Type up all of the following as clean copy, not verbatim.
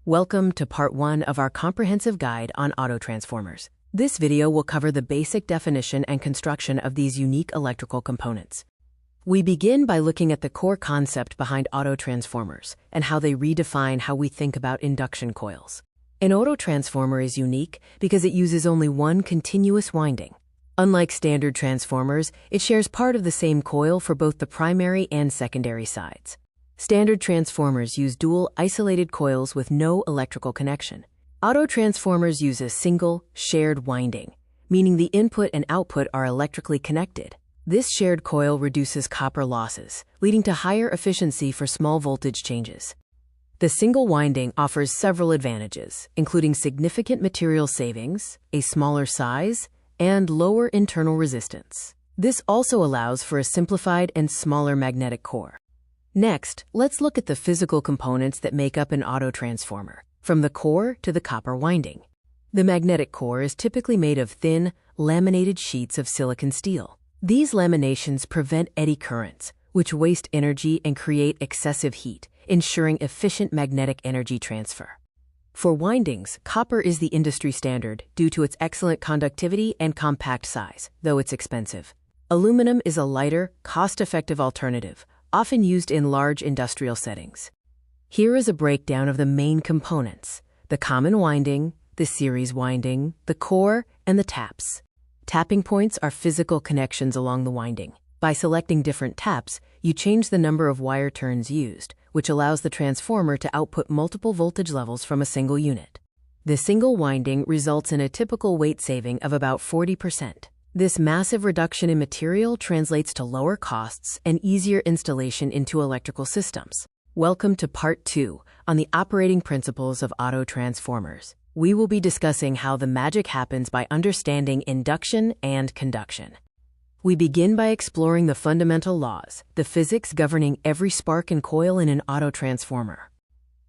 Welcome to part 1 of our comprehensive guide on autotransformers. This video will cover the basic definition and construction of these unique electrical components. We begin by looking at the core concept behind autotransformers and how they redefine how we think about induction coils. An autotransformer is unique because it uses only one continuous winding. Unlike standard transformers, it shares part of the same coil for both the primary and secondary sides. Standard transformers use dual isolated coils with no electrical connection. Autotransformers use a single, shared winding, meaning the input and output are electrically connected. This shared coil reduces copper losses, leading to higher efficiency for small voltage changes. The single winding offers several advantages, including significant material savings, a smaller size, and lower internal resistance. This also allows for a simplified and smaller magnetic core. Next, let's look at the physical components that make up an autotransformer, from the core to the copper winding. The magnetic core is typically made of thin, laminated sheets of silicon steel. These laminations prevent eddy currents, which waste energy and create excessive heat, ensuring efficient magnetic energy transfer. For windings, copper is the industry standard due to its excellent conductivity and compact size, though it's expensive. Aluminum is a lighter, cost-effective alternative, often used in large industrial settings. Here is a breakdown of the main components: the common winding, the series winding, the core, and the taps. Tapping points are physical connections along the winding. By selecting different taps, you change the number of wire turns used, which allows the transformer to output multiple voltage levels from a single unit. The single winding results in a typical weight saving of about 40%. This massive reduction in material translates to lower costs and easier installation into electrical systems. Welcome to Part 2 on the operating principles of autotransformers. We will be discussing how the magic happens by understanding induction and conduction. We begin by exploring the fundamental laws, the physics governing every spark and coil in an autotransformer.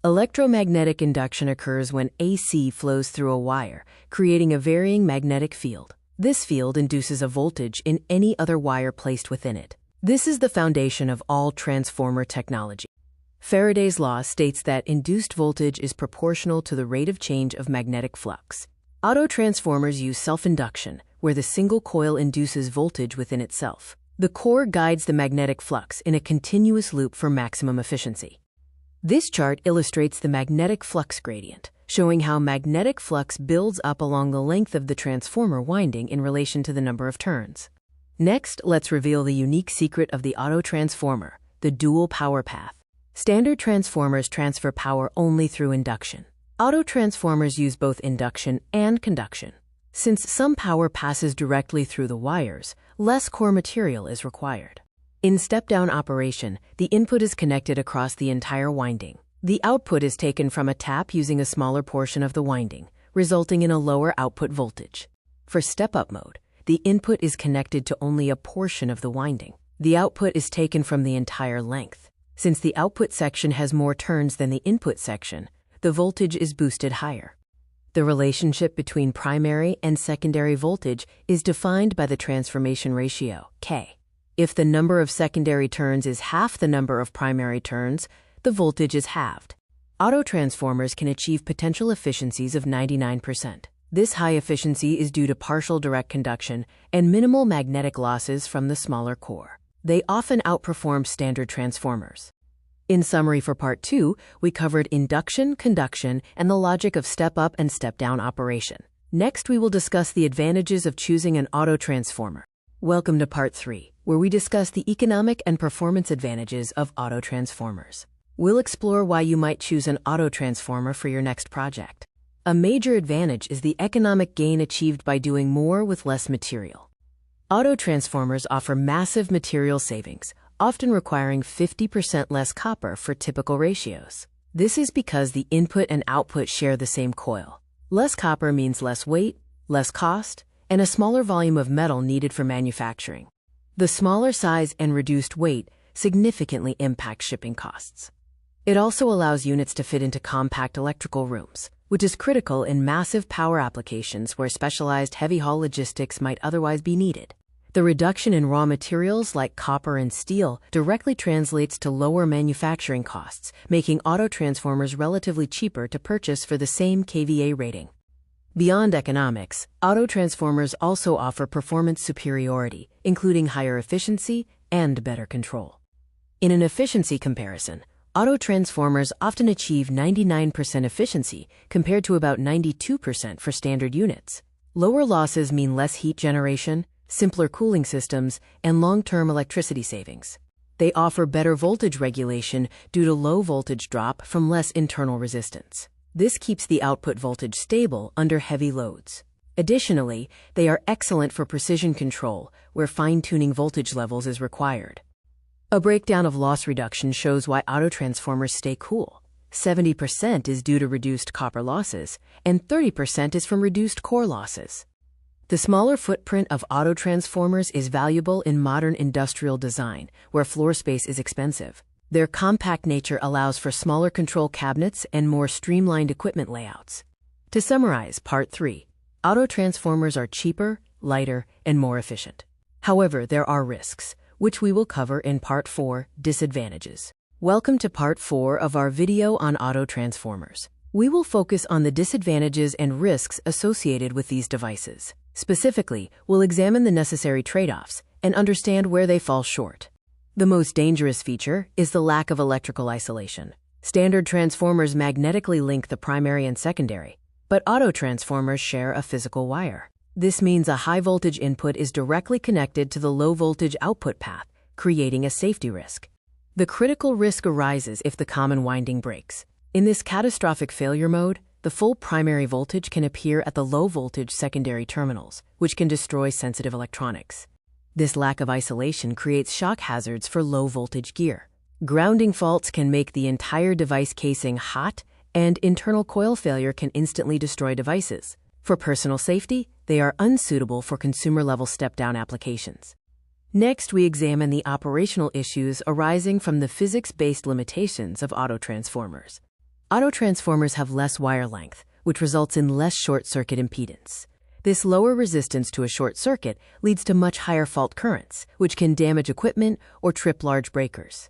Electromagnetic induction occurs when AC flows through a wire, creating a varying magnetic field. This field induces a voltage in any other wire placed within it. This is the foundation of all transformer technology. Faraday's law states that induced voltage is proportional to the rate of change of magnetic flux. Autotransformers use self-induction, where the single coil induces voltage within itself. The core guides the magnetic flux in a continuous loop for maximum efficiency. This chart illustrates the magnetic flux gradient, showing how magnetic flux builds up along the length of the transformer winding in relation to the number of turns. Next, let's reveal the unique secret of the autotransformer, the dual power path. Standard transformers transfer power only through induction. Autotransformers use both induction and conduction. Since some power passes directly through the wires, less core material is required. In step-down operation, the input is connected across the entire winding. The output is taken from a tap using a smaller portion of the winding, resulting in a lower output voltage. For step-up mode, the input is connected to only a portion of the winding. The output is taken from the entire length. Since the output section has more turns than the input section, the voltage is boosted higher. The relationship between primary and secondary voltage is defined by the transformation ratio, K. If the number of secondary turns is half the number of primary turns, the voltage is halved. Autotransformers can achieve potential efficiencies of 99%. This high efficiency is due to partial direct conduction and minimal magnetic losses from the smaller core. They often outperform standard transformers. In summary, for Part 2, we covered induction, conduction, and the logic of step-up and step-down operation. Next, we will discuss the advantages of choosing an autotransformer. Welcome to Part 3, where we discuss the economic and performance advantages of autotransformers. We'll explore why you might choose an autotransformer for your next project. A major advantage is the economic gain achieved by doing more with less material. Autotransformers offer massive material savings, often requiring 50% less copper for typical ratios. This is because the input and output share the same coil. Less copper means less weight, less cost, and a smaller volume of metal needed for manufacturing. The smaller size and reduced weight significantly impact shipping costs. It also allows units to fit into compact electrical rooms, which is critical in massive power applications where specialized heavy-haul logistics might otherwise be needed. The reduction in raw materials like copper and steel directly translates to lower manufacturing costs, making auto transformers relatively cheaper to purchase for the same kVA rating. Beyond economics, auto transformers also offer performance superiority, including higher efficiency and better control. In an efficiency comparison, auto transformers often achieve 99% efficiency compared to about 92% for standard units. Lower losses mean less heat generation, simpler cooling systems, and long-term electricity savings. They offer better voltage regulation due to low voltage drop from less internal resistance. This keeps the output voltage stable under heavy loads. Additionally, they are excellent for precision control, where fine-tuning voltage levels is required. A breakdown of loss reduction shows why auto transformers stay cool. 70% is due to reduced copper losses, and 30% is from reduced core losses. The smaller footprint of auto transformers is valuable in modern industrial design, where floor space is expensive. Their compact nature allows for smaller control cabinets and more streamlined equipment layouts. To summarize, Part 3, auto transformers are cheaper, lighter, and more efficient. However, there are risks, which we will cover in Part 4, Disadvantages. Welcome to Part 4 of our video on auto transformers. We will focus on the disadvantages and risks associated with these devices. Specifically, we'll examine the necessary trade-offs and understand where they fall short. The most dangerous feature is the lack of electrical isolation. Standard transformers magnetically link the primary and secondary, but auto transformers share a physical wire. This means a high-voltage input is directly connected to the low-voltage output path, creating a safety risk. The critical risk arises if the common winding breaks. In this catastrophic failure mode, the full primary voltage can appear at the low-voltage secondary terminals, which can destroy sensitive electronics. This lack of isolation creates shock hazards for low-voltage gear. Grounding faults can make the entire device casing hot, and internal coil failure can instantly destroy devices. For personal safety, they are unsuitable for consumer-level step-down applications. Next, we examine the operational issues arising from the physics-based limitations of auto transformers. Auto transformers have less wire length, which results in less short-circuit impedance. This lower resistance to a short circuit leads to much higher fault currents, which can damage equipment or trip large breakers.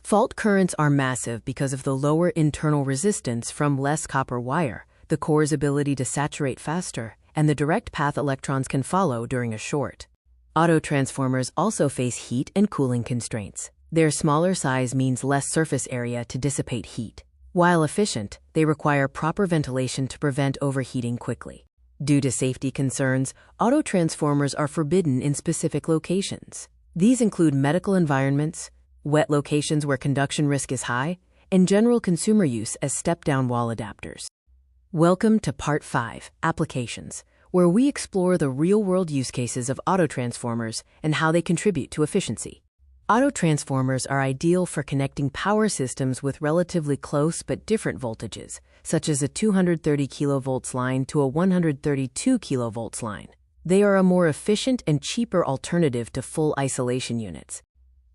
Fault currents are massive because of the lower internal resistance from less copper wire, the core's ability to saturate faster, and the direct path electrons can follow during a short. Auto transformers also face heat and cooling constraints. Their smaller size means less surface area to dissipate heat. While efficient, they require proper ventilation to prevent overheating quickly. Due to safety concerns, auto transformers are forbidden in specific locations. These include medical environments, wet locations where conduction risk is high, and general consumer use as step-down wall adapters. Welcome to Part 5, Applications, where we explore the real-world use cases of auto transformers and how they contribute to efficiency. Auto transformers are ideal for connecting power systems with relatively close but different voltages, such as a 230 kV line to a 132 kV line. They are a more efficient and cheaper alternative to full isolation units.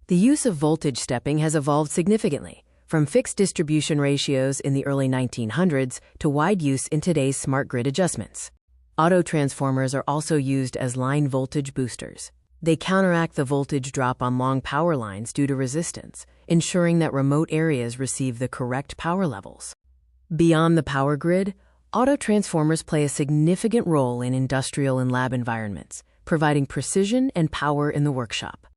The use of voltage stepping has evolved significantly, from fixed distribution ratios in the early 1900s to wide use in today's smart grid adjustments. Auto transformers are also used as line voltage boosters. They counteract the voltage drop on long power lines due to resistance, ensuring that remote areas receive the correct power levels. Beyond the power grid, auto transformers play a significant role in industrial and lab environments, providing precision and power in the workshop.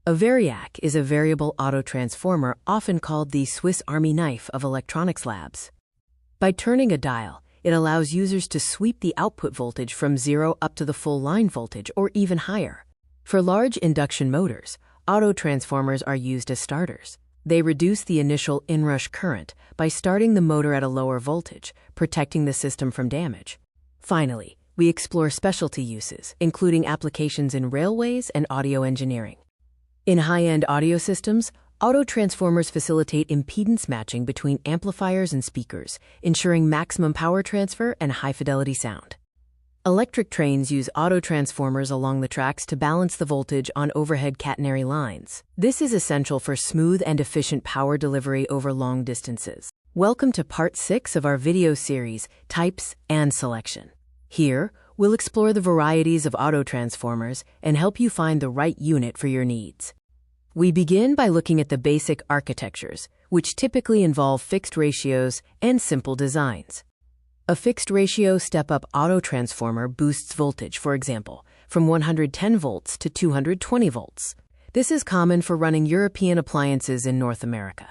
A variac is a variable auto transformer often called the Swiss Army knife of electronics labs. By turning a dial, it allows users to sweep the output voltage from 0 up to the full line voltage or even higher. For large induction motors, auto transformers are used as starters. They reduce the initial inrush current by starting the motor at a lower voltage, protecting the system from damage. Finally, we explore specialty uses, including applications in railways and audio engineering. In high-end audio systems, auto transformers facilitate impedance matching between amplifiers and speakers, ensuring maximum power transfer and high-fidelity sound. Electric trains use auto transformers along the tracks to balance the voltage on overhead catenary lines. This is essential for smooth and efficient power delivery over long distances. Welcome to Part 6 of our video series, Types and Selection. Here, we'll explore the varieties of autotransformers and help you find the right unit for your needs. We begin by looking at the basic architectures, which typically involve fixed ratios and simple designs. A fixed ratio step-up autotransformer boosts voltage, for example, from 110 volts to 220 volts. This is common for running European appliances in North America.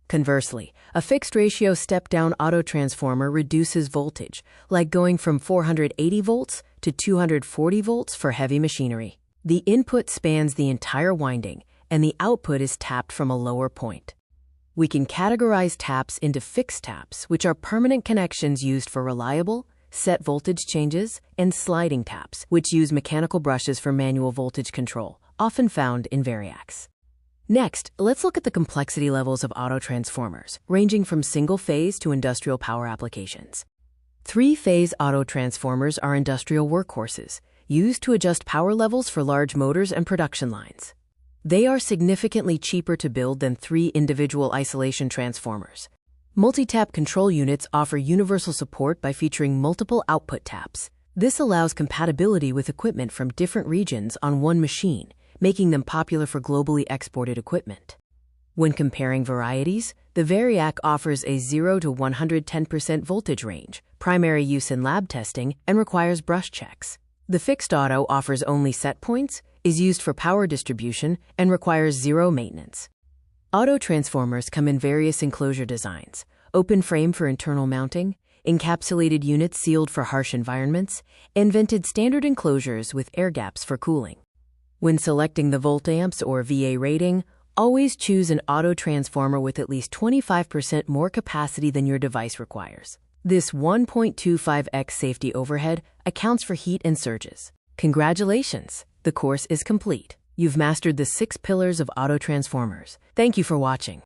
Conversely, a fixed ratio step-down autotransformer reduces voltage, like going from 480 volts to 240 volts for heavy machinery. The input spans the entire winding, and the output is tapped from a lower point. We can categorize taps into fixed taps, which are permanent connections used for reliable, set voltage changes, and sliding taps, which use mechanical brushes for manual voltage control, often found in variacs. Next, let's look at the complexity levels of autotransformers, ranging from single-phase to industrial power applications. Three-phase autotransformers are industrial workhorses, used to adjust power levels for large motors and production lines. They are significantly cheaper to build than three individual isolation transformers. Multi-tap control units offer universal support by featuring multiple output taps. This allows compatibility with equipment from different regions on one machine, making them popular for globally exported equipment. When comparing varieties, the Variac offers a 0 to 110% voltage range, primary use in lab testing, and requires brush checks. The Fixed Auto offers only set points, is used for power distribution, and requires zero maintenance. Autotransformers come in various enclosure designs: open frame for internal mounting, encapsulated units sealed for harsh environments, and vented standard enclosures with air gaps for cooling. When selecting the voltamps or VA rating, always choose an autotransformer with at least 25% more capacity than your device requires. This 1.25x safety overhead accounts for heat and surges. Congratulations! The course is complete. You've mastered the 6 pillars of autotransformers. Thank you for watching.